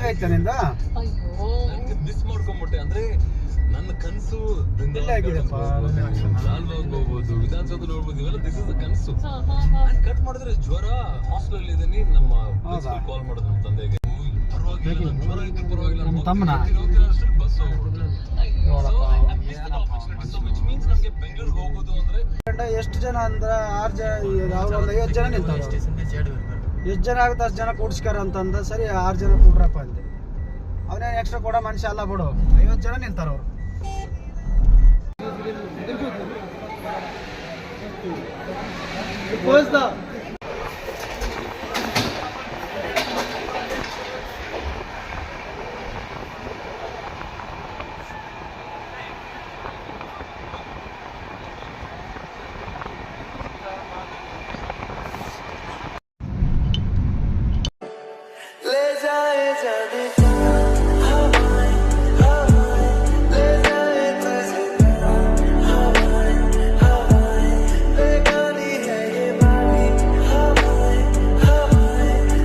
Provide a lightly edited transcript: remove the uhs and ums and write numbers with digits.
ಆಗೈತೆ ನಿಂದ ಮಿಸ್ ಮಾಡ್ಕೊಂಡ್ಬಿಟ್ಟೆ. ಅಂದ್ರೆ ನನ್ನ ಕನಸು ಲಾಲ್ಬಾಗ್ ಹೋಗ್ಬೋದು, ವಿಧಾನಸೌಧ ನೋಡ್ಬೋದು, ಇವೆಲ್ಲ ದಿಸ್ ಇಸ್ ದ ಕನಸು. ಕಟ್ ಮಾಡಿದ್ರೆ ಜ್ವರ, ಹಾಸ್ಪಿಟಲ್ ಇದೀನಿ. ನಮ್ಮ ಕಾಲ್ ಮಾಡಿದ್ರು ನಮ್ಮ ತಂದೆಗೆ, ಪರವಾಗಿಲ್ಲ ಜ್ವರ ಇದ್ರು ಪರವಾಗಿಲ್ಲ, ನಮ್ಮ ತಮ್ಮನ ಬಸ್ ಹೋಗ್ಬಿಡುತ್ತೆ. ವಿಚ್ ಮೀನ್ಸ್ ನಮ್ಗೆ ಬೆಂಗಳೂರಿಗೆ ಹೋಗೋದು ಅಂದ್ರೆ ಎಷ್ಟು ಜನ ಅಂದ್ರ 6 ಜನ, ಅವ್ರು ಒಂದು 50 ಜನ ನಿಂತಾರ. ಎಷ್ಟು ಜನ ಆಗುತ್ತೆ ಅಷ್ಟು ಜನ ಕೂಡ್ಸ್ಕಾರ ಅಂತಂದ. ಸರಿ 6 ಜನ ಕೂಡ್ರಪ್ಪ ಅಂದೆ. ಅವನೇನು ಎಕ್ಸ್ಟ್ರಾ ಕೊಡೋ ಮನುಷ್ಯ ಅಲ್ಲ ಬಿಡು. 50 ಜನ ನಿಂತಾರ ಅವ್ರು. ले जाए जाने